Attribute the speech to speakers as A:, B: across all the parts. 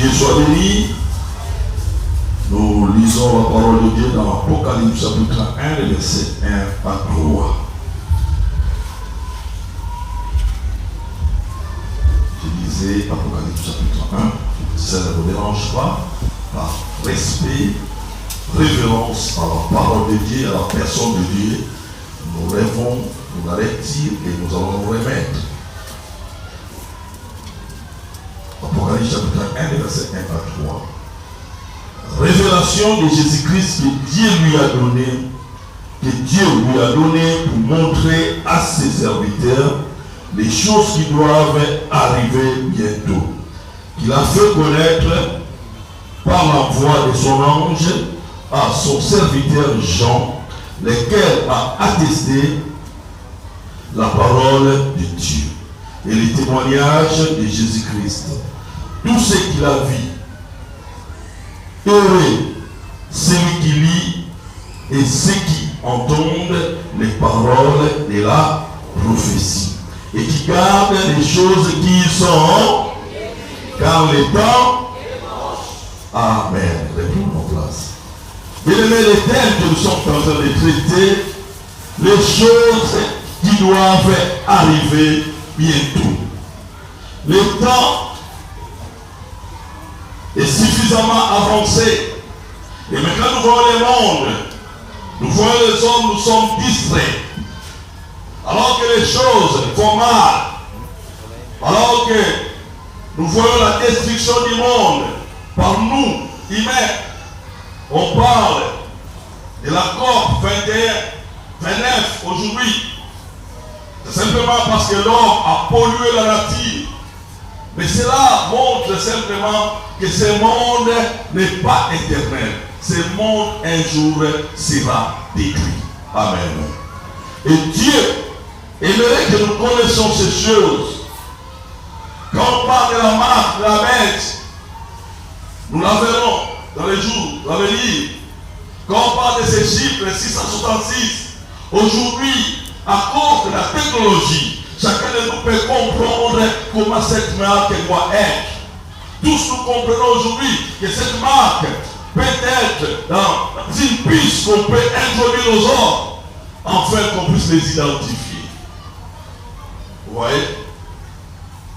A: Dieu soit béni. Nous lisons la parole de Dieu dans Apocalypse chapitre 1, verset 1 à 3. Je lisais Apocalypse chapitre 1, si ça ne vous dérange pas, par respect, révérence à la parole de Dieu, à la personne de Dieu, nous rêvons, nous la lecture et nous allons nous remettre. Apocalypse chapitre 1, verset 1 à 3. Révélation de Jésus-Christ que Dieu lui a donné pour montrer à ses serviteurs les choses qui doivent arriver bientôt. Qu'il a fait connaître par la voix de son ange à son serviteur Jean, lequel a attesté la parole de Dieu et les témoignages de Jésus-Christ. Tout ce qu'il a vu. Heureux celui qui lit et ceux qui entendent les paroles de la prophétie et qui gardent les choses qui sont, car le temps. Amen. Reprenons nos places. Bien-aimés, les thèmes que nous sommes en train de traiter, les choses qui doivent arriver bientôt. Le temps est suffisamment avancé. Et maintenant nous voyons le monde, nous voyons les hommes, nous sommes distraits. Alors que les choses vont mal, alors que nous voyons la destruction du monde par nous, humains. On parle de la COP 29 aujourd'hui. C'est simplement parce que l'homme a pollué la nature. Mais cela montre simplement que ce monde n'est pas éternel. Ce monde un jour sera détruit. Amen. Et Dieu aimerait que nous connaissions ces choses. Quand on parle de la marque, de la bête, nous la verrons dans les jours, dans les livres. Quand on parle de ces chiffres, 666, aujourd'hui, à cause de la technologie, chacun de nous peut comprendre comment cette marque doit être. Tous nous comprenons aujourd'hui que cette marque peut être dans une puce qu'on peut introduire aux hommes, afin qu'on puisse les identifier. Vous voyez?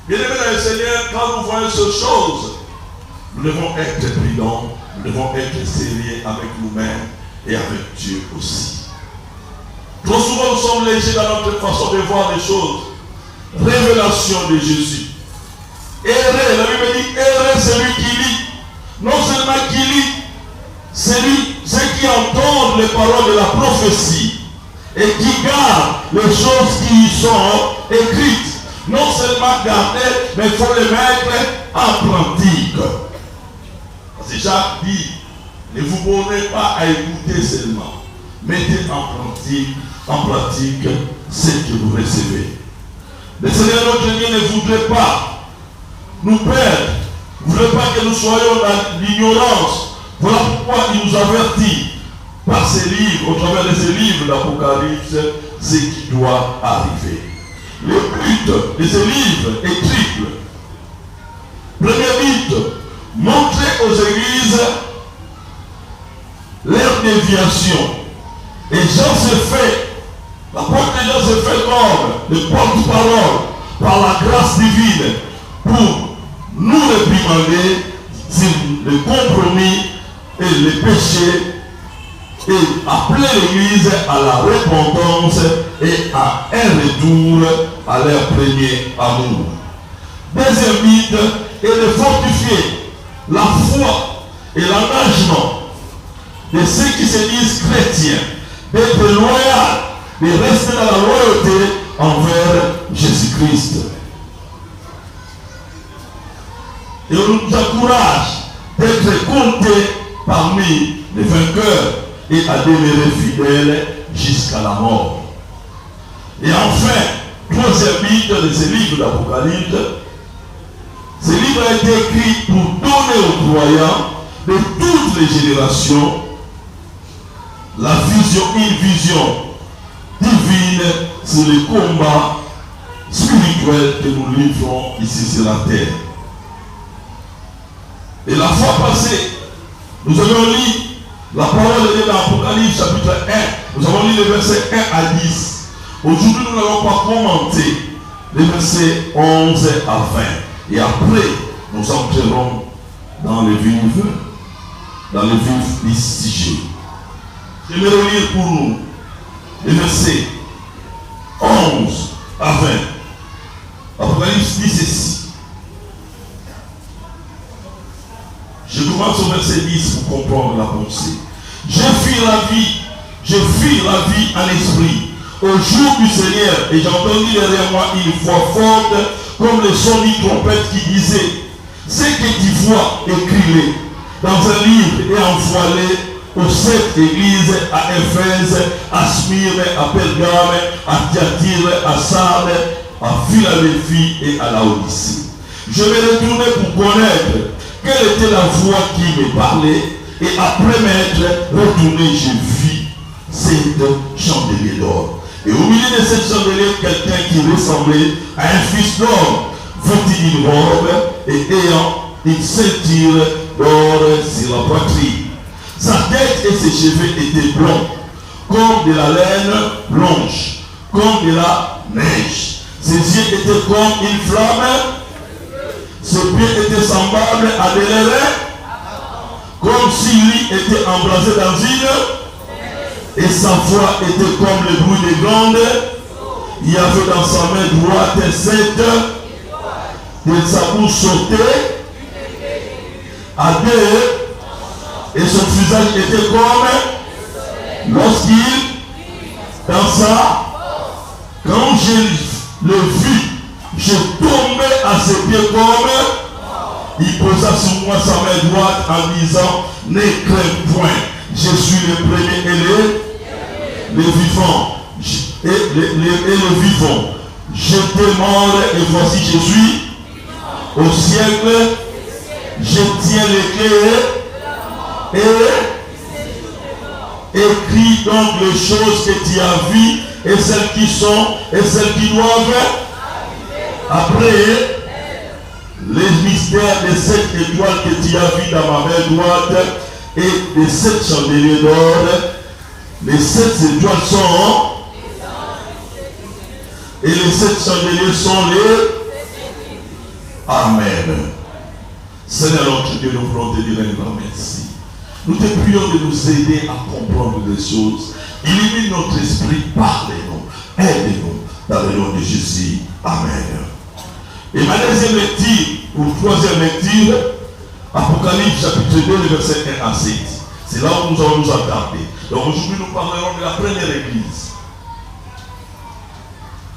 A: Bien aimés dans le Seigneur, quand nous voyons ces choses, nous devons être prudents, nous devons être sérieux avec nous-mêmes et avec Dieu aussi. Trop souvent nous sommes légers dans notre façon de voir les choses. Révélation de Jésus. Heureux, la Bible dit, heureux celui qui lit. Non seulement qui lit, ceux qui entendent les paroles de la prophétie et qui gardent les choses qui y sont écrites. Non seulement garder, mais il faut les mettre en pratique. Parce que Jacques dit, ne vous bornez pas à écouter seulement. Mettez en pratique ce que vous recevez. Le Seigneur notre Dieu ne voudrait pas nous perdre. Il ne voudrait pas que nous soyons dans l'ignorance. Voilà pourquoi il nous avertit par ces livres, au travers de ces livres d'Apocalypse, ce qui doit arriver. Le but de ces livres est triple. Premier but, montrer aux églises leur déviation. Et Jean se fait, l'apôtre Jean se fait comme le porte-parole par la grâce divine pour nous réprimander sur le compromis et le péché et appeler l'Église à la repentance et à un retour à leur premier amour. Deuxième but est de fortifier la foi et l'engagement de ceux qui se disent chrétiens, d'être loyaux, de rester dans la loyauté envers Jésus-Christ. Et on nous encourage d'être comptés parmi les vainqueurs et à demeurer fidèles jusqu'à la mort. Et enfin, troisième but de ces livres d'Apocalypse, ce livre a été écrit pour donner aux croyants de toutes les générations une vision divine sur les combats spirituels que nous livrons ici sur la terre. Et la fois passée, nous avons lu la parole de Dieu dans Apocalypse chapitre 1. Nous avons lu les versets 1 à 10. Aujourd'hui, nous n'allons pas commenter les versets 11 à 20. Et après, nous entrerons dans le vif du sujet. Je vais relire pour nous les versets 11 à 20. Apocalypse dit ceci. Je commence au verset 10 pour comprendre la pensée. Je fuis la vie en esprit au jour du Seigneur, et j'ai entendu derrière moi une voix forte comme le son d'une trompette qui disait: ce que tu vois, écris-le dans un livre et envoie-le aux 7 églises, à Éphèse, à Smyrne, à Pergame, à Thyatire, à Sardes, à Philadelphie et à Laodicée. Je vais retourner pour connaître quelle était la voix qui me parlait, et après m'être retourné, je vis 7 chandeliers d'or. Et au milieu de cette chandelier, quelqu'un qui ressemblait à un fils d'homme, vêtu d'une robe et ayant une ceinture d'or sur la poitrine. Sa tête et ses cheveux étaient blancs, comme de la laine blanche, comme de la neige. Ses yeux étaient comme une flamme. Ses pieds étaient semblables à des lèvres, comme si lui était embrasé dans une, et sa voix était comme le bruit des glandes. Il y avait dans sa main droite 7 de sa bouche sautée à 2, et son visage était comme lorsqu'il dansa. Quand je le vis, je tombais à ses pieds comme il posa sur moi sa main droite en disant: ne crains point, je suis le premier et le vivant. Et le vivant. J'étais mort et voici je suis au siècle. Je tiens les clés et écris donc les choses que tu as vues et celles qui sont et celles qui doivent. Après, les mystères des 7 étoiles que tu as vues dans ma main droite et des 7 chandeliers d'or. Les 7 étoiles sont et les 7 chandeliers sont les Amen. Seigneur notre Dieu, nous voulons te dire un grand merci. Nous te prions de nous aider à comprendre les choses. Illumine notre esprit, parlez-nous, aidez-nous dans le nom de Jésus. Amen. Et ma deuxième lecture, ou troisième lecture, Apocalypse chapitre 2, verset 1 à 7. C'est là où nous allons nous attarder. Donc aujourd'hui, nous parlerons de la première église.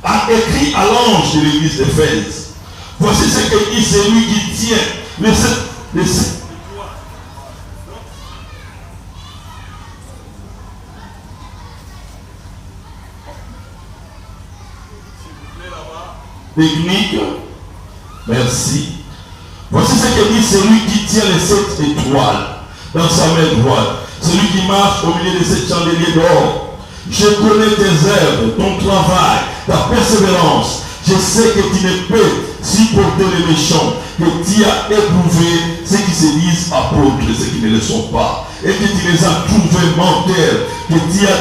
A: A écrit à l'ange de l'église d'Éphèse: voici ce que dit celui qui tient les sept technique. Merci. Voici ce que dit celui qui tient les 7 étoiles dans sa main droite, celui qui marche au milieu de 7 chandeliers d'or. Je connais tes œuvres, ton travail, ta persévérance. Je sais que tu ne peux supporter les méchants, que tu as éprouvé ceux qui se disent apôtres et ceux qui ne le sont pas, et que tu les as trouvés menteurs, que tu as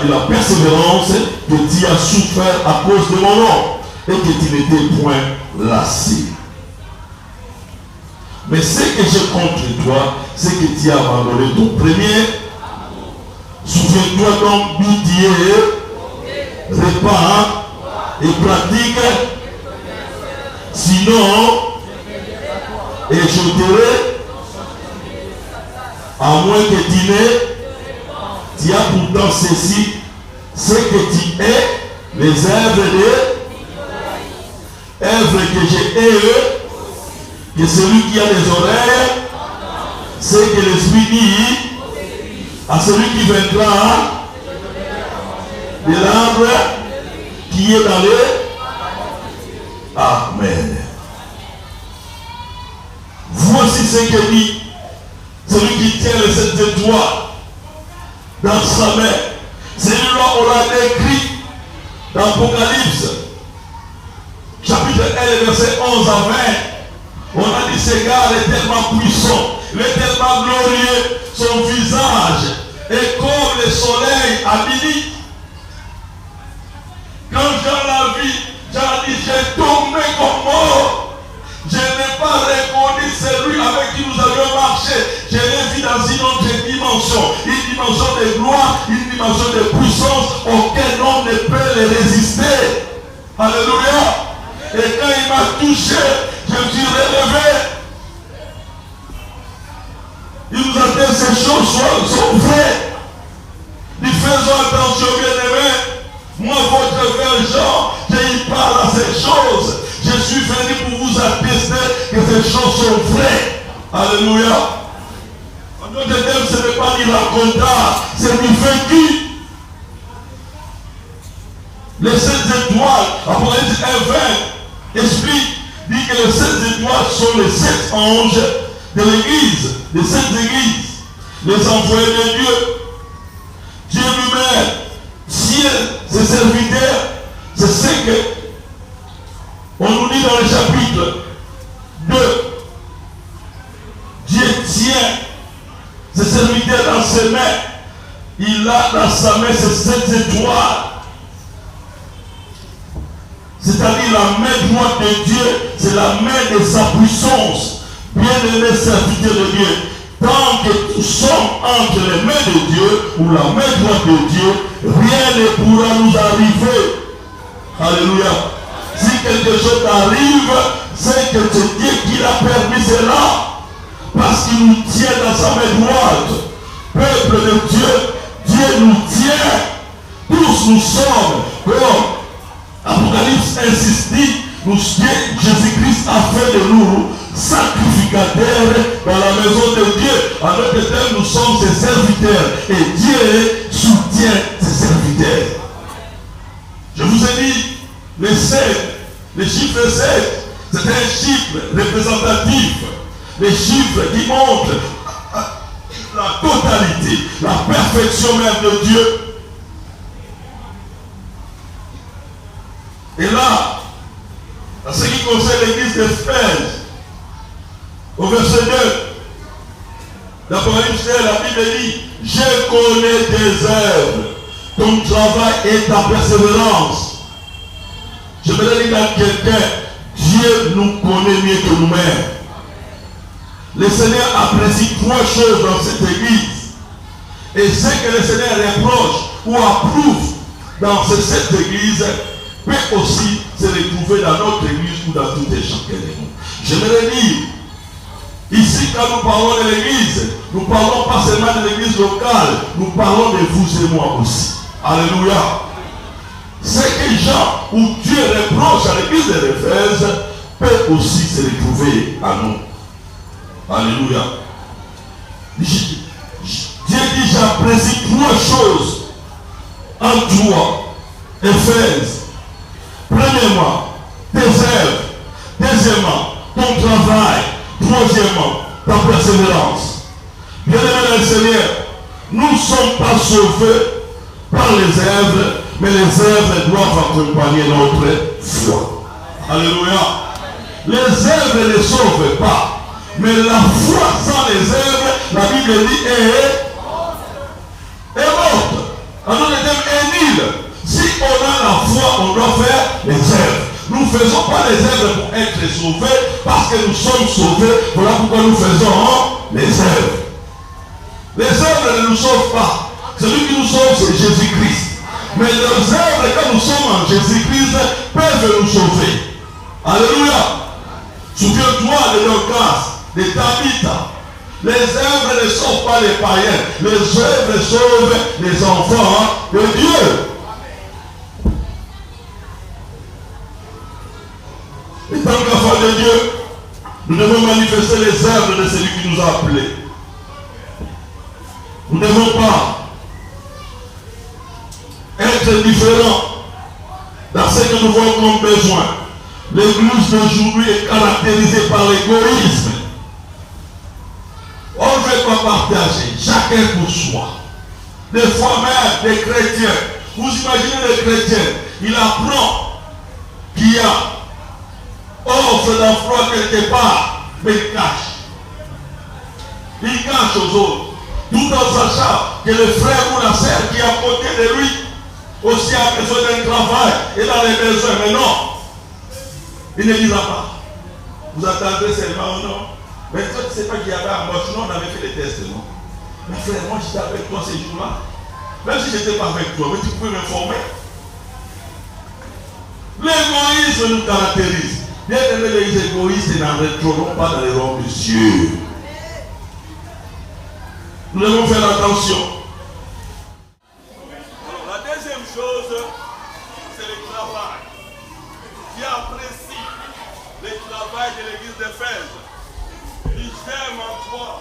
A: de la persévérance, que tu as souffert à cause de mon nom, et que tu n'étais point lassé. Mais ce que j'ai contre toi, c'est que tu as abandonné ton premier. Souviens-toi donc d'où tu es, répare et pratique. Sinon, et je dirai, à moins que tu n'aies, tu as pourtant ceci, ce que tu es, les œuvres que j'ai eues, que celui qui a des oreilles, c'est que l'Esprit dit à celui qui viendra de l'arbre qui est dans le Amen. Voici ce que dit celui qui tient les 7 étoiles dans sa main. Celui-là, on l'a écrit dans Apocalypse chapitre 1, verset 11 à 20. On a dit égard est tellement puissant, il est tellement glorieux, son visage est comme le soleil à midi. Quand Jean l'a vu, Jean dit, j'ai tombé comme mort. Je n'ai pas reconnu celui avec qui nous avions marché. Je l'ai vu dans une autre dimension. Une dimension de gloire, une dimension de puissance. Aucun homme ne peut le résister. Alléluia. Et quand il m'a touché, je me suis relevé. Il nous a dit ces choses sont vraies. Nous faisons attention, bien-aimés. Moi, votre frère Jean, il parle à ces choses. Je suis venu pour vous attester que ces choses sont vraies. Alléluia. Notre thème, ce n'est pas du racontard, c'est du vécu. Les 7 étoiles, Apocalypse 1:20, explique, dit que les 7 étoiles sont les 7 anges de l'église, les 7 églises, les envoyés de Dieu. Dieu lui-même, ciel, ses serviteurs, c'est ce que on nous dit dans le chapitre 2. Dieu tient ses serviteurs dans ses mains. Il a dans sa main ces 7 étoiles. C'est-à-dire la main droite de Dieu, c'est la main de sa puissance. Bien-aimés serviteurs de Dieu, tant que nous sommes entre les mains de Dieu ou la main droite de Dieu, rien ne pourra nous arriver. Alléluia. Si quelque chose arrive, c'est que c'est Dieu qui l'a permis cela. Parce qu'il nous tient dans sa main droite. Peuple de Dieu, Dieu nous tient. Tous nous sommes, comme Apocalypse insiste, Jésus-Christ a fait de nous sacrificateurs dans la maison de Dieu. En notre terme, nous sommes ses serviteurs. Et Dieu soutient ses serviteurs. Je vous ai dit, les 7, le chiffre 7, c'est un chiffre représentatif. Les chiffres qui montrent la totalité, la perfection même de Dieu. Et là, en ce qui concerne l'église d'Éphèse, au verset 2, l'Apocalypse, la Bible dit, je connais tes œuvres, ton travail et ta persévérance. Je me dire à quelqu'un, Dieu nous connaît mieux que nous-mêmes. Le Seigneur apprécie 3 choses dans cette église. Et ce que le Seigneur reproche ou approuve dans cette église peut aussi se retrouver dans notre église ou dans tout et chacun de nous. J'aimerais dire, ici quand nous parlons de l'église, nous ne parlons pas seulement de l'église locale, nous parlons de vous et moi aussi. Alléluia. Ce que Jean ou Dieu reproche à l'église de l'Éphèse peut aussi se retrouver à nous. Alléluia. Dieu dit, j'apprécie 3 choses en toi, Éphèse. Premièrement, tes œuvres. Deuxièmement, ton travail. Troisièmement, ta persévérance. Bien-aimés dans le Seigneur, nous ne sommes pas sauvés par les œuvres, mais les œuvres doivent accompagner notre foi. Alléluia. Les œuvres ne sauvent pas. Mais la foi sans les œuvres, la Bible dit, est morte. Alors le thème est nul. Si on a la foi, on doit faire les œuvres. Nous ne faisons pas les œuvres pour être sauvés, parce que nous sommes sauvés. Voilà pourquoi nous faisons les œuvres. Les œuvres ne nous sauvent pas. Celui qui nous sauve, c'est Jésus-Christ. Mais les œuvres, quand nous sommes en Jésus-Christ, peuvent nous sauver. Alléluia. Souviens-toi de Dorcas, de Tabitha. Les œuvres ne sauvent pas les païens. Les œuvres sauvent les enfants de Dieu. Et tant qu'enfants de Dieu, nous devons manifester les œuvres de celui qui nous a appelés. Nous ne devons pas être différents dans ce que nous voyons comme besoin. L'église d'aujourd'hui est caractérisée par l'égoïsme. On ne veut pas partager, chacun pour soi. Des fois même, des chrétiens. Vous imaginez les chrétiens, il apprend qu'il y a offre d'emploi quelque part. mais il cache. Il cache aux autres. Tout en sachant que le frère ou la sœur qui est à côté de lui aussi a besoin d'un travail et dans les besoins. Mais non, il ne dira pas. Vous attendrez seulement ou non. Mais toi, tu ne sais pas qu'il y avait un moche. Non, on avait fait les tests, non. Mais frère, moi j'étais avec toi ces jours-là. Même si je n'étais pas avec toi, mais tu pouvais m'informer. L'égoïsme nous caractérise. Bien aimé, les égoïstes n'entreront pas dans les rangs de Dieu. Nous devons faire attention.
B: Alors, la deuxième chose, c'est le travail. Qui apprécie le travail de l'église d'Éphèse. Il j'aime en toi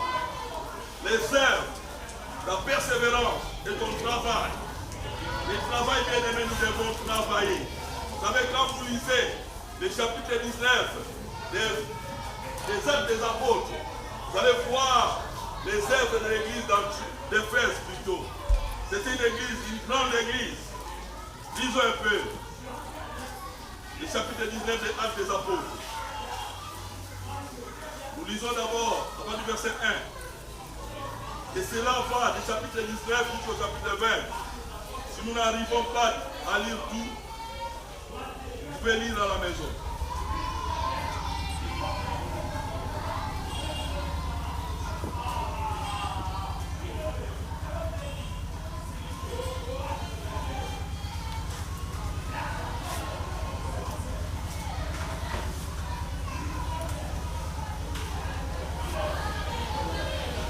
B: les œuvres, la persévérance et ton travail. Le travail, bien aimé, nous devons travailler. Vous savez, quand vous lisez le chapitre 19 des Actes des Apôtres, vous allez voir les œuvres de l'église d'Éphèse plutôt. C'est une église, une grande église. Lisons un peu. Le chapitre 19 des Actes des Apôtres. Nous lisons d'abord, à partir du verset 1. Et cela va du chapitre 19 jusqu'au chapitre 20. Si nous n'arrivons pas à lire tout, vous pouvez lire à la maison.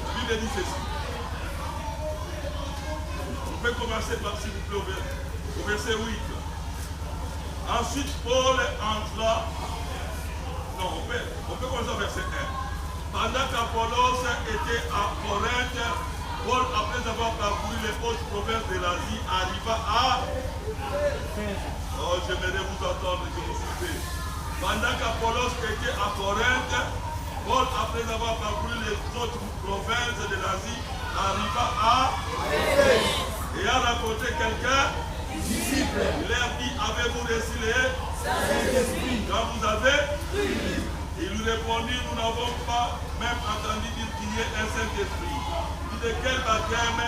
B: La Bible dit ceci. On peut commencer par, s'il vous plaît, au verset 8. Ensuite, Paul entra. Non, on peut commencer au verset 1. Pendant qu'Apollos était à Corinthe, Paul, après avoir parcouru les hautes provinces de l'Asie, arriva à. Oh, j'aimerais vous entendre que vous suivez. Pendant qu'Apollos était à Corinthe, Paul, après avoir parcouru les autres provinces de l'Asie, arriva à. Et a rencontré quelqu'un. Il leur dit, avez-vous reçu les Saint-Esprit quand vous avez? Il lui répondit, nous n'avons pas même entendu dire qu'il y ait un Saint-Esprit. Il dit, de quel baptême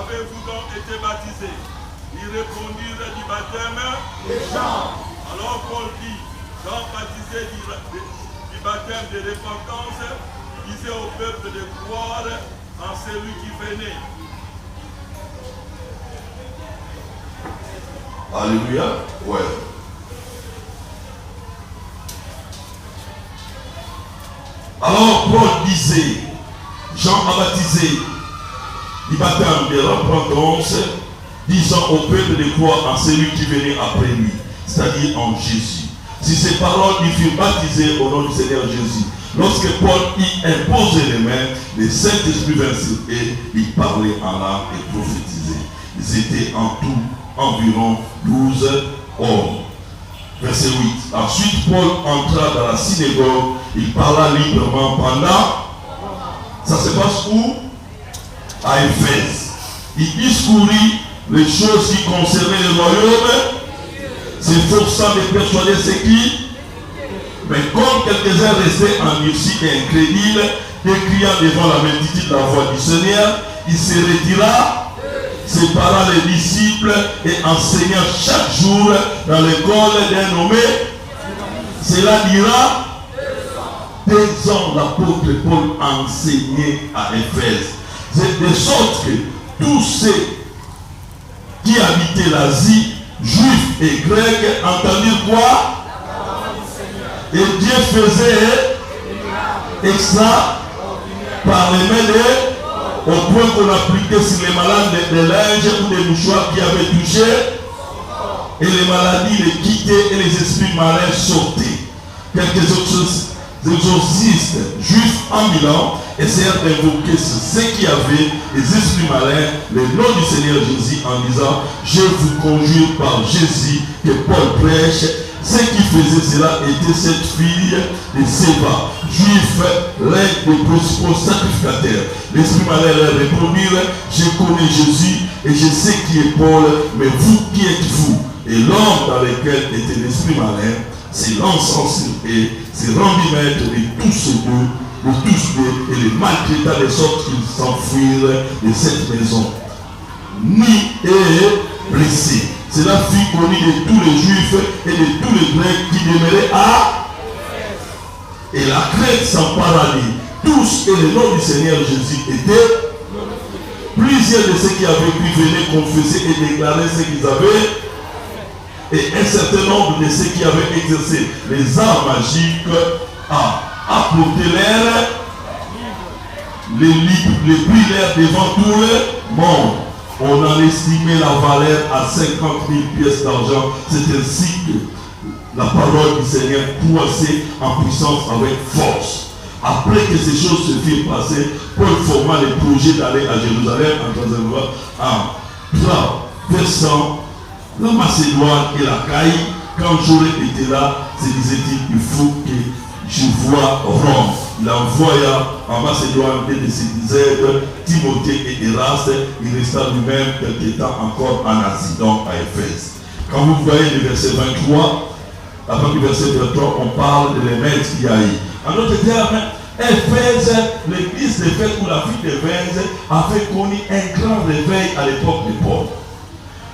B: avez-vous donc été baptisé? Ils répondirent du baptême de Jean. Alors Paul dit, Jean baptisé du baptême de repentance, disait au peuple de croire en celui qui venait.
A: Alléluia. Ouais. Alors Paul disait, Jean a baptisé du baptême de repentance, disant au peuple de croire en celui qui venait après lui, c'est-à-dire en Jésus. Si ces paroles, ils furent baptisés au nom du Seigneur Jésus. Lorsque Paul y imposait les mains, le Saint-Esprit vint sur eux, il parlait en langue et prophétisait. Ils étaient en tout environ 12 hommes. Verset 8. Ensuite, Paul entra dans la synagogue, il parla librement pendant. Ça se passe où? À Éphèse. Il discourit les choses qui concernaient le royaume, s'efforçant de persuader ceux qui. Mais comme quelques-uns restaient endurcis et incrédules, décriant devant la multitude la voix du Seigneur, il se retira, séparant les disciples et enseignant chaque jour dans l'école d'un nommé. Cela dira 2 ans l'apôtre Paul enseignait à Éphèse. C'est de sorte que tous ceux qui habitaient l'Asie, juifs et grecs, entendirent quoi? Et Dieu faisait extra par les mains de, au point qu'on appliquait sur les malades des linges ou des mouchoirs qui avaient touché, et les maladies les quittaient et les esprits malins sortaient. Quelques exorcistes juifs en Milan essayèrent d'invoquer ceux qui avaient les esprits malins le nom du Seigneur Jésus en disant, je vous conjure par Jésus que Paul prêche. Ceux qui faisaient cela étaient cette fille de Séba, juif, l'un des principaux sacrificateurs. L'esprit malin leur répondirent, je connais Jésus et je sais qui est Paul, mais vous qui êtes vous? Et l'homme dans lequel était l'esprit malin c'est l'encens et c'est rendu maître de tous ces deux, de tous deux, et les maltraita de sorte qu'ils s'enfuirent de cette maison. Ni est blessé. Cela fut connu de tous les Juifs et de tous les Grecs qui demeuraient à. Et la crainte s'empara de tous, et le nom du Seigneur Jésus était. Plusieurs de ceux qui avaient pu venir confesser et déclarer ce qu'ils avaient. Et un certain nombre de ceux qui avaient exercé les arts magiques apportèrent les brûlèrent devant tout le monde. On en estimait la valeur à 50 000 pièces d'argent. C'est ainsi que la parole du Seigneur croissait en puissance avec force. Après que ces choses se firent passer, Paul forma le projet d'aller à Jérusalem en traversant la Macédoine et la Caïe. Quand j'aurais été là, se disait-il, il faut que je voie Rome. Il envoya en Macédoine de ses aides, Timothée et Eraste. Il resta lui-même quelque temps encore en Asie, donc à Éphèse. Quand vous voyez le verset 23, après le verset 23, on parle de l'émeute qu'il y a eu. En d'autres termes, Éphèse, l'église d'Éphèse ou la ville d'Éphèse avait connu un grand réveil à l'époque de Paul.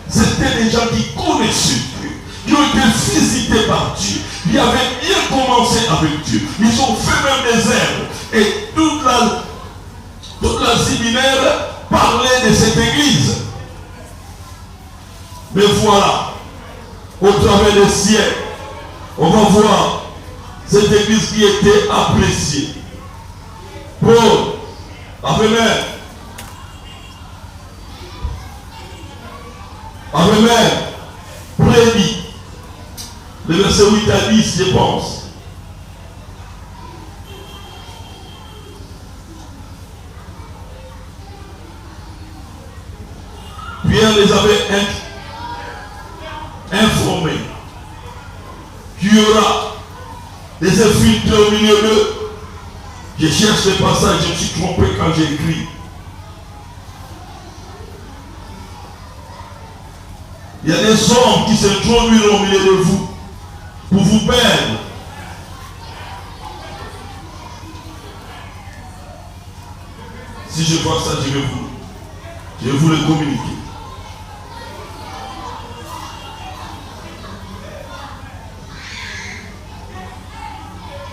A: C'était des gens qui connaissaient Dieu, qui ont été visités par Dieu. Ils avaient bien commencé avec Dieu. Ils ont fait même des œuvres. Et toute la séminaire parlait de cette église. Mais voilà, au travers des siècles, on va voir cette église qui était appréciée. Paul avait même prédit le verset 8 à 10, je pense. Pierre les avait informés qu'il y aura des infiltrés au milieu d'eux. Je cherche le passage, je me suis trompé quand j'ai écrit. Il y a des hommes qui s'introduiront au milieu de vous pour vous perdre. Si je vois ça, je vais vous le communiquer.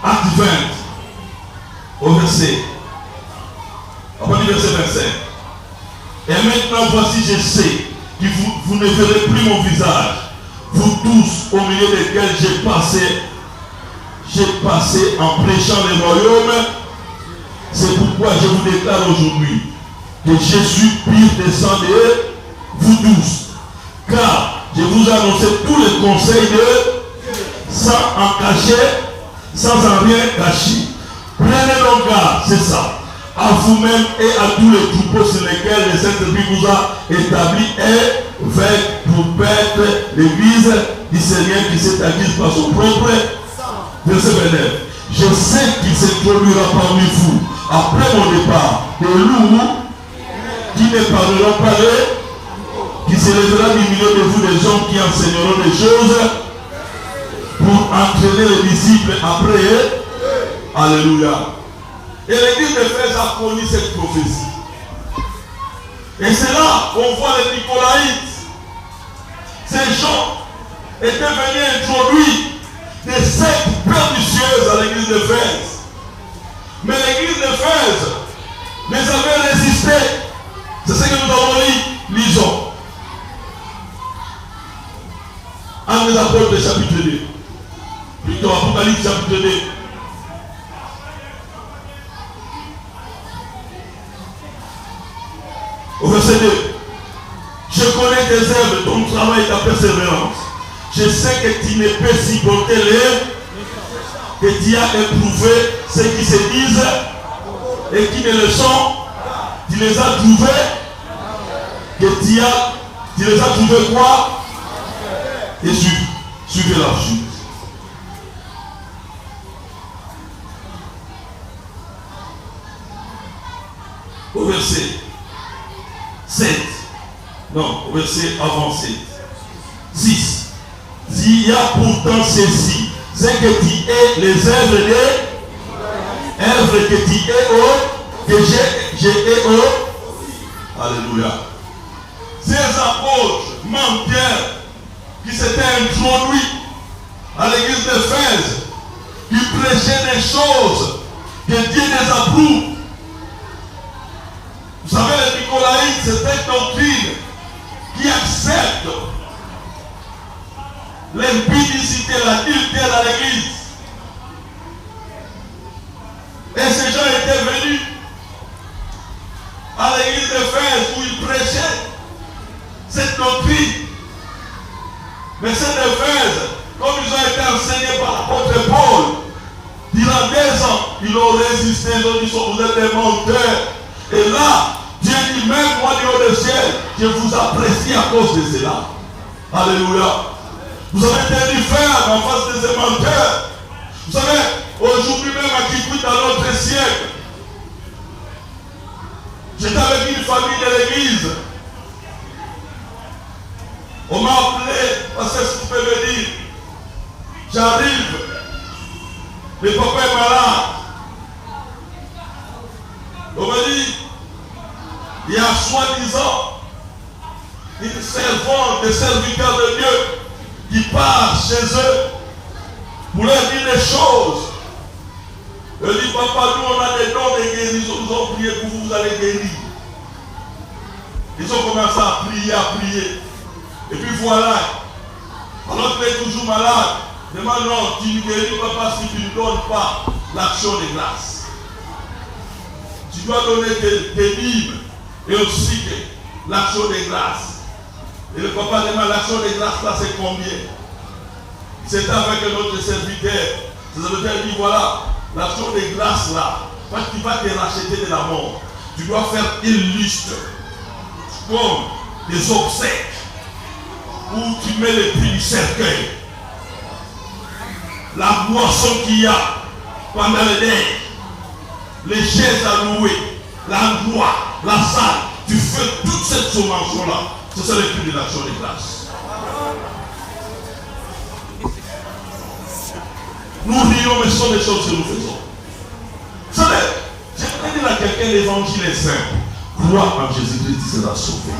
A: Acte 20, au verset, après le verset 25. Et maintenant, voici, je sais que vous ne verrez plus mon visage. Vous tous, au milieu desquels j'ai passé en prêchant le royaume. C'est pourquoi je vous déclare aujourd'hui que Jésus pire descend de vous tous. Car je vous ai annoncé tous les conseils de sans en cacher, sans en rien cacher. Prenez donc garde, c'est ça, à vous-même et à tous les troupeaux sur lesquels le Saint-Esprit vous a établi et fait pour perdre l'église du Seigneur qui s'est acquise par son propre verset 29. Je sais qu'il s'introduira parmi vous après mon départ des loups qui ne parleront pas d'eux, qui se lèvera du milieu de vous des hommes qui enseigneront des choses pour entraîner les disciples après eux. Alléluia. Et l'église d'Éphèse a connu cette prophétie. Et c'est là qu'on voit les Nicolaïtes. Ces gens étaient venus introduire des sectes pernicieuses à l'église d'Éphèse. Mais l'église d'Éphèse les avait résisté. C'est ce que nous avons lu. Lisons. Actes des Apôtres chapitre 2. Plutôt Apocalypse chapitre 2. Au verset 2. Je connais tes œuvres, ton travail et ta persévérance. Je sais que tu ne peux supporter que tu as éprouvé ceux qui se disent et qui ne le sont. Tu les as trouvés. Que tu les as trouvés quoi? Et suivez la chute. Au verset 7. Non, au verset avant 7. 6. Il y a pourtant ceci, c'est que tu es les œuvres que tu es que j'ai Alléluia. Ces apôtres, même Pierre, qui s'était introduit à l'église d'Éphèse, qui prêchait des choses que Dieu désapprouve. Vous savez, les Nicolaïtes, c'est une doctrine qui accepte l'impudicité, l'adultère dans l'église. Et ces gens étaient venus à l'église d'Éphèse où ils prêchaient cette doctrine. Mais cette Éphèse, comme ils ont été enseignés par l'apôtre Paul, durant 2 ans, ils ont résisté, ils ont dit, vous êtes des menteurs. Et là, Dieu dit, même moi du haut du ciel, je vous apprécie à cause de cela. Alléluia. Vous avez tenu ferme en face de ces menteurs. Vous savez, aujourd'hui même à Kikwit, dans notre siècle, j'étais avec une famille de l'église. On m'a appelé, parce que tu peux me dire, j'arrive, le papa est malade. On m'a dit, il y a soi-disant une servante, des serviteurs de Dieu qui part chez eux pour leur dire des choses. Je dis, papa, nous on a des dons de guérison, nous avons prié pour vous, vous allez guérir. Ils ont commencé à prier. Et puis voilà, alors qu'il est toujours malade, demande non, tu ne guéris pas si tu ne donnes pas l'action de grâce. Tu dois donner tes dîmes et aussi l'action de grâce. Et le papa demande l'action de grâce là c'est combien? C'était avec notre serviteur. Le serviteur dit voilà, l'action de grâce là, parce que tu vas te racheter de la mort. Tu dois faire une liste comme des obsèques où tu mets les prix du cercueil, la boisson qu'il y a pendant le deuil, les chaises à louer, l'endroit, la salle, tu fais toute cette sommation-là. C'est ça le prix de l'action de grâce. Nous rions, mais ce sont des choses que nous faisons. Vous savez, j'aimerais dire à quelqu'un, l'évangile est simple. Crois en Jésus-Christ, tu seras sauvé.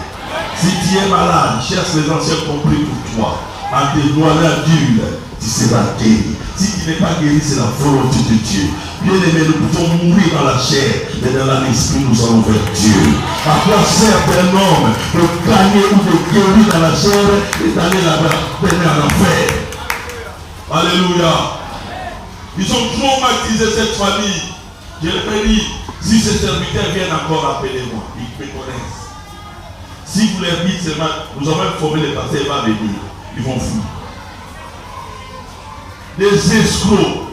A: Si tu es malade, cherche les anciens compris pour toi. En tes doigts durs, tu seras guéri. Si tu n'es pas guéri, c'est la volonté de Dieu. Bien aimé, nous pouvons mourir dans la chair, mais dans l'esprit, nous allons vers Dieu. À quoi sert un homme de gagner ou de guérir dans la chair et d'aller là-bas, d'aller en enfer? Alléluia. Ils ont traumatisé cette famille. Je leur ai dit, si ces serviteurs viennent encore, appelez-moi. Ils me connaissent. Si vous leur dites seulement, nous avons informé les pasteurs, ils vont venir. Ils vont fuir. Des escrocs.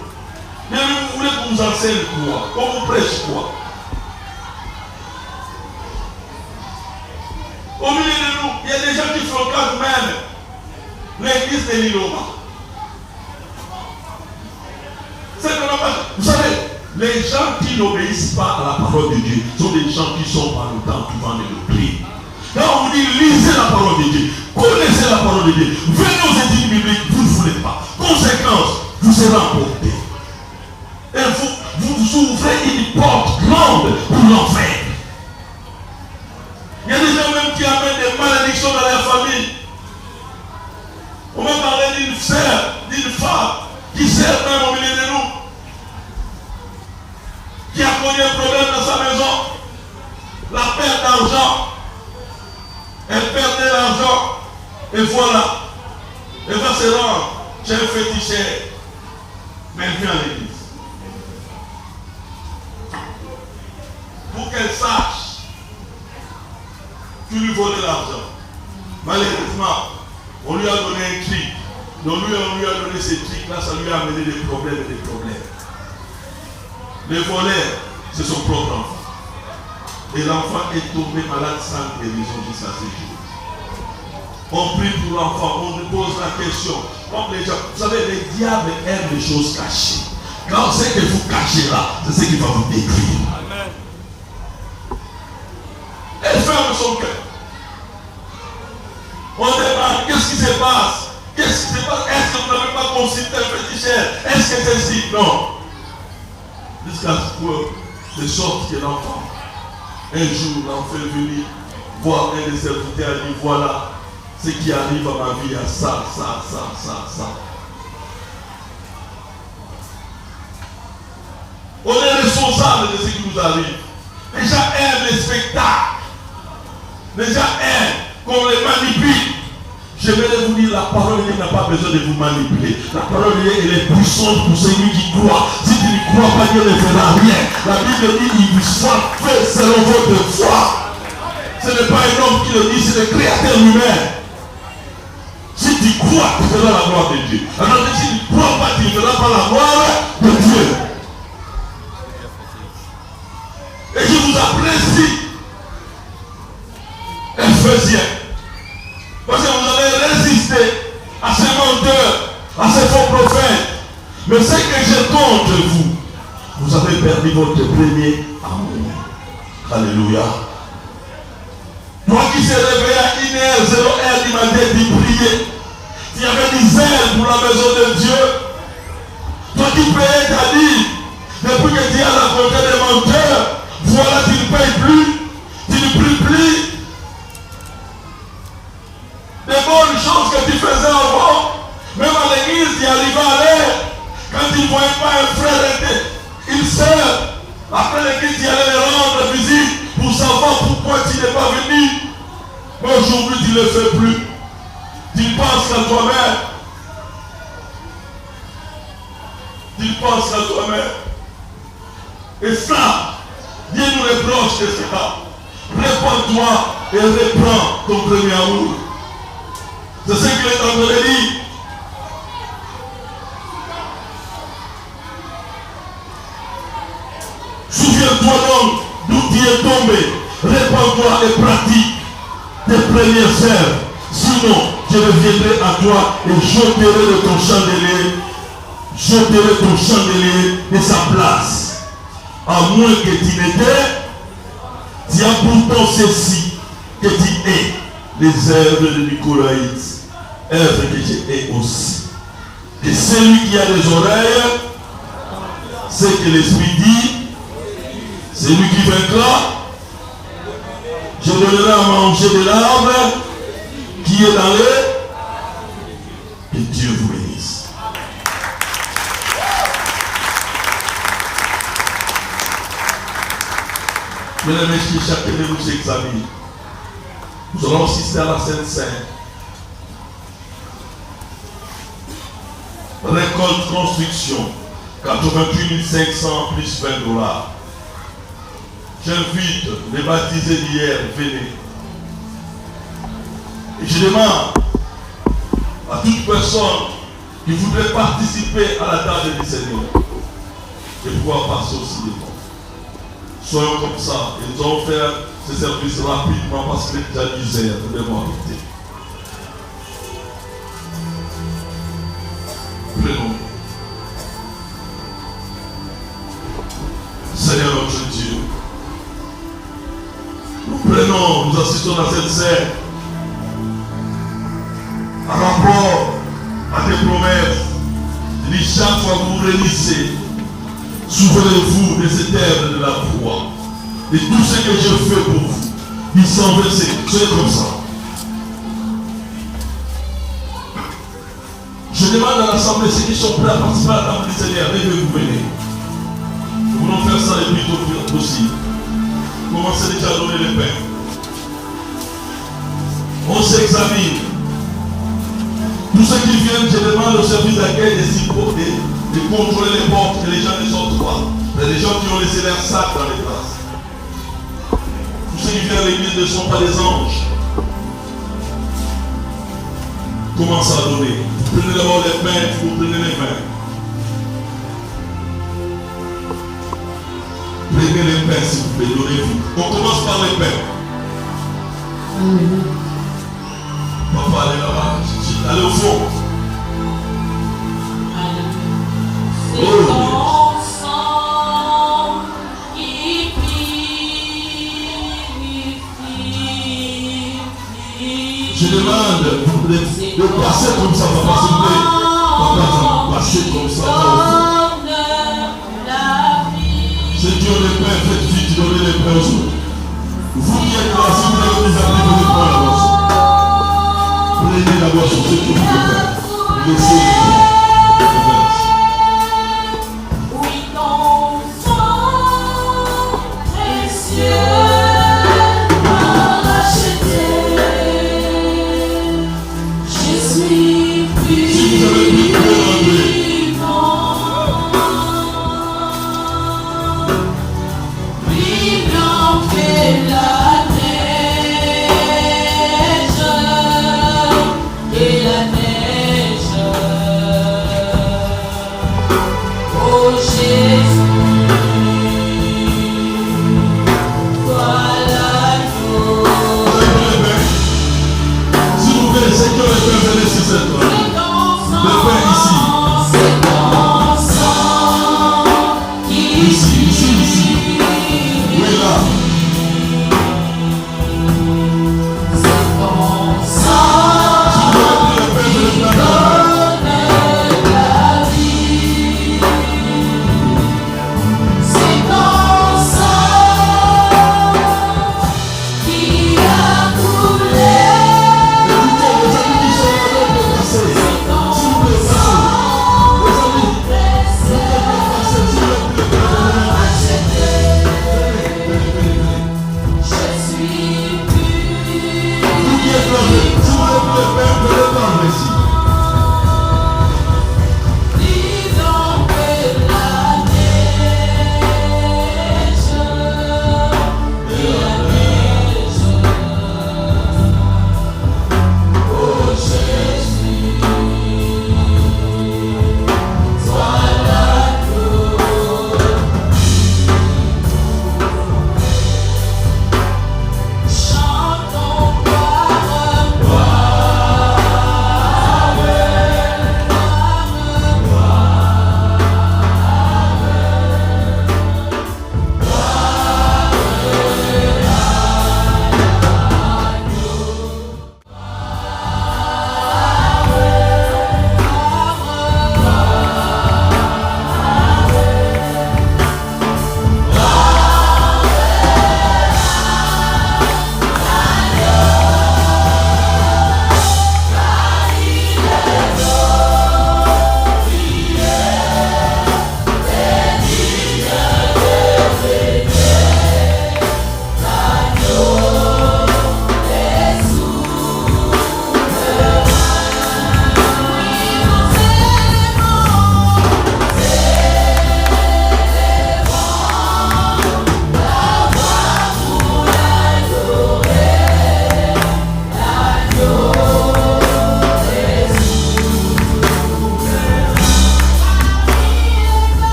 A: Mais vous voulez qu'on vous enseigne quoi? Qu'on vous prêche quoi? Au milieu de nous, il y a des gens qui fréquentent même l'église de l'Iloma. Vous savez, les gens qui n'obéissent pas à la parole de Dieu sont des gens qui sont par le temps tout de doctrine. Quand on vous dit lisez la parole de Dieu, connaissez la parole de Dieu, venez aux études bibliques, vous ne voulez pas. Conséquence, vous serez emportés. Et vous ouvrez une porte grande pour l'enfer. Il y a des gens même qui amènent des malédictions dans leur famille. On m'a parlé d'une sœur, d'une femme qui sert même au milieu de nous, qui a connu un problème dans sa maison, la perte d'argent. Elle perdait l'argent et voilà, elle va se rendre chez un féticheur, mais elle vient à l'église. Pour qu'elle sache tu lui volais l'argent. Malheureusement, on lui a donné un trick. Donc lui, on lui a donné ces tricks-là, ça lui a amené des problèmes et des problèmes. Le voleur, c'est son propre enfant. Et l'enfant est tombé malade sans guérison jusqu'à ce jour. On prie pour l'enfant, on lui pose la question. Comme les gens, vous savez, les diables aiment les choses cachées. Quand c'est que vous cachez là, c'est ce qui va vous détruire. Amen. Elle ferme son cœur. On demande, qu'est-ce qui se passe? Qu'est-ce qui se passe? Est-ce que vous n'avez pas consulté un petit cher? Est-ce que c'est si? Non. Jusqu'à ce de sorte que l'enfant, un jour, l'en fait venir voir un des serviteurs et dit voilà ce qui arrive à ma vie, à ça. On est responsable de ce qui nous arrive. Les gens aiment les spectacles. Les gens aiment qu'on les manipule. Je vais vous dire, la parole n'a pas besoin de vous manipuler. La parole elle est puissante pour celui qui croit. Si tu ne crois pas, Dieu ne fera rien. La Bible dit, il vous soit fait selon votre foi. Ce n'est pas un homme qui le dit, c'est le créateur lui-même. Si tu crois, tu feras la gloire de Dieu. Alors que si tu ne crois pas, tu ne feras pas la gloire de Dieu. Et je vous apprécie, Éphésiens, parce que vous avez résisté à ces menteurs, à ces faux prophètes. Mais ce que j'ai contre vous, vous avez perdu votre premier amour. Alléluia. Toi qui s'est réveillé à 1h01 du matin, tu priais. Tu avais des ailes pour la maison de Dieu. Toi qui payais ta vie, depuis que tu as rencontré des menteurs, voilà, tu ne payes plus, tu ne pries plus. Des bonnes choses que tu faisais avant, même à l'église, tu arrivais à l'heure. Quand tu ne voyais pas un frère, une soeur, après l'église, tu allais les rendre visite pour savoir pourquoi tu n'es pas venu. Mais aujourd'hui, tu ne le fais plus. Tu penses à toi-même. Tu penses à toi-même. Et ça, Dieu nous reproche de cela. Réponds-toi et reprends ton premier amour. C'est ce qu'il est en train de dire. Souviens-toi donc d'où tu es tombé. Répands-toi et pratique tes premières œuvres. Sinon, je reviendrai à toi et j'ôterai de ton chandelier. J'ôterai ton chandelier de sa place. À moins que tu n'étais, tu as pourtant ceci que tu es. Les œuvres de Nicolaïs, œuvres que je hais aussi. Et celui qui a des oreilles, c'est que l'Esprit dit, celui qui vaincra, je donnerai à manger de l'arbre qui est dans l'air. Que Dieu vous bénisse. Mesdames et messieurs, chacun de nous s'examine. Nous allons assister à la Sainte Seine. Récolte construction, 88 500 plus $20. J'invite les baptisés d'hier, venez. Et je demande à toute personne qui voudrait participer à la table du Seigneur de pouvoir passer aussi devant. Soyons comme ça. Et nous allons faire ce service rapidement parce que déjà 10 heures, nous devons arrêter. Prenons. Seigneur notre Dieu, nous prenons, nous assistons à cette scène en rapport à tes promesses. Il dit chaque fois que vous réunissez, souvenez-vous de cette œuvre de la foi. Et tout ce que je fais pour vous, il s'en verser. Soyez comme ça. Je demande à l'Assemblée, ceux qui sont prêts à participer à la table du Seigneur, levez-vous, venez. Nous voulons faire ça le plus tôt possible. Commencez déjà à donner les pains. On s'examine. Tous ceux qui viennent, je demande au service d'accueil de contrôler les portes, que les gens ne sortent pas. Il y a des gens qui ont laissé leur sac dans les places. Tous ceux qui viennent à l'église ne sont pas des anges. Commencez à donner. Vous prenez d'abord les pains, vous prenez les pains. Prenez les pains s'il vous plaît, donnez-vous. On commence par les pains. Papa, allez là-bas. Allez au fond.
C: Ton sang qui purifie.
A: Je demande de passer comme ça, papa, s'il vous plaît. Papa, passer comme ça. Seigneur le Père, faites vite donner les prêts aux autres. Vous qui êtes là, si vous avez des amis, venez prendre la boisson. Prenez la boisson, c'est tout le monde. Laissez-le.
C: Oui, ton sang précieux m'a racheté. Je suis plus vivant, plus blanc que la neige, et la neige. Oh Jésus, voilà tout.
A: S'il vous plaît, Seigneur le Père, venez ici cette fois. Le Père ici.
C: C'est ton sang qui
A: Ici. Oui, là.
C: c'est ton sang
A: Si vous avez pris le Père, venez prendre la
C: donne la vie. C'est ton sang qui a coulé.
A: Écoutez, les amis qui sont là, on peut passer. S'il vous plaît, passez. Les amis, passez, s'il vous plaît.
C: Je suis plus
A: Vous qui êtes là, si vous avez pris le Père, venez prendre ici.
C: vivant que la neige et la neige. Oh Jésus, sois la chantons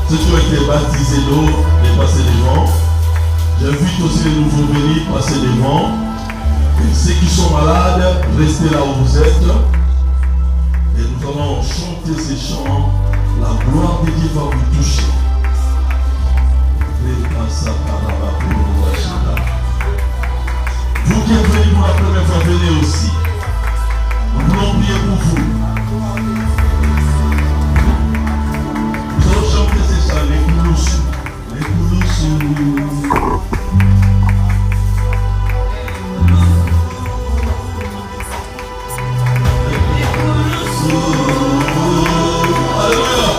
A: ceux qui ont été baptisés d'eau, de passer devant. J'invite aussi les nouveaux venus à passer devant. Et Ceux qui sont malades, restez là où vous êtes. Et nous allons chanter ces chants. La gloire de Dieu va vous toucher. Vous qui êtes venus pour la première fois, venez aussi. Nous voulons prier pour vous. Nous allons chanter ces chants, les Koulousou. Les Koulousou. Alléluia.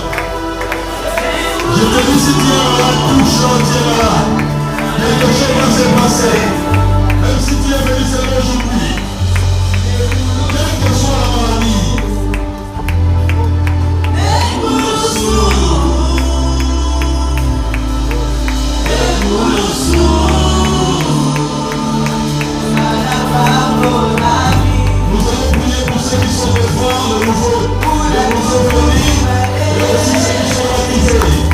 A: Je te dis si tu es malade, touche-le, tu es malade. Quelque chose va se passer. Même si tu es venu seulement aujourd'hui. Quelle que soit la maladie. Nous allons prier pour ceux qui sont devant le nouveau venus et aussi ceux qui sont baptisés.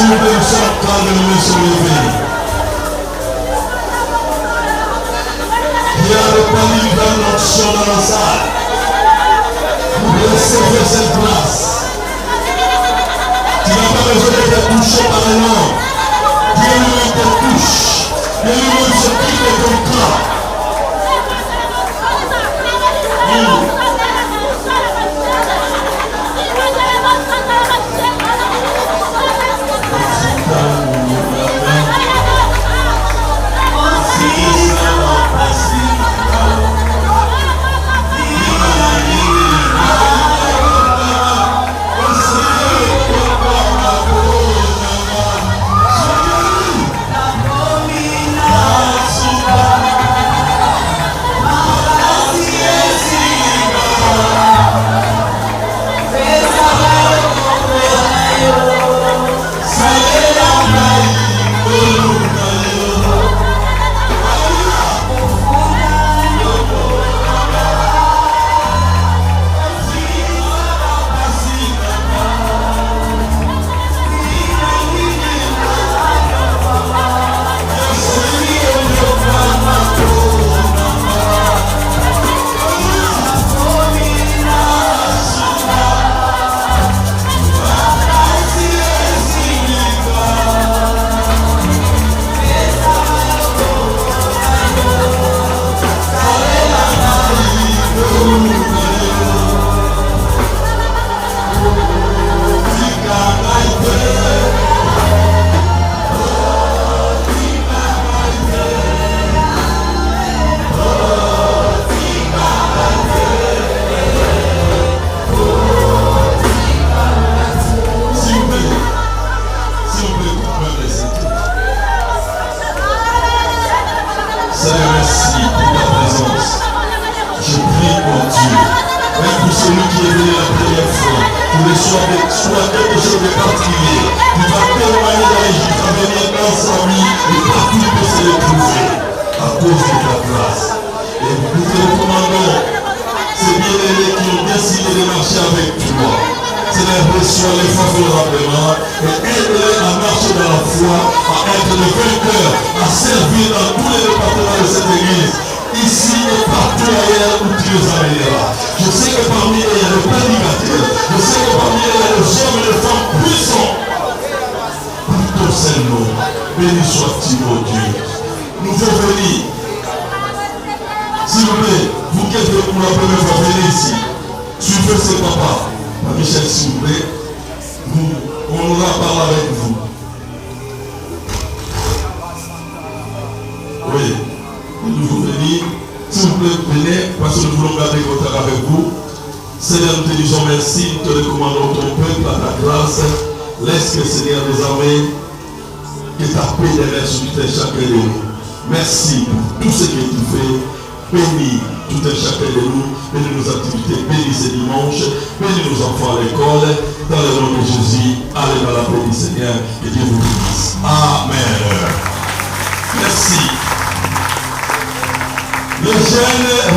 A: S'il vous plaît, nous sommes en train de nous soulever. Il y a le panier d'une onction dans la salle. Laissez faire cette place. Tu n'as pas besoin d'être touché par un homme. Dieu lui-même te touche. Dieu lui-même s'occupe de ton corps. Béni soit-il, oh Dieu. Nous voulons venir. S'il vous plaît, vous qui êtes pour la première fois, venez ici. Suivez ce papa. Michel, s'il vous plaît. On aura parlé avec vous. Oui. Nous voulons venir. S'il vous plaît, venez, parce que nous voulons garder contact avec vous. Seigneur, nous te disons merci, nous te recommandons ton peuple à ta grâce. Laisse que Seigneur des armées, que ta paix déverse sur tout et chacun de nous. Merci pour tout ce que tu fais. Bénis tout et chacun de nous. Bénis nos activités. Bénis ce dimanche. Bénis nos enfants à l'école. Dans le nom de Jésus. Allez dans la paix du Seigneur. Que Dieu vous bénisse. Amen. Merci. Le jeune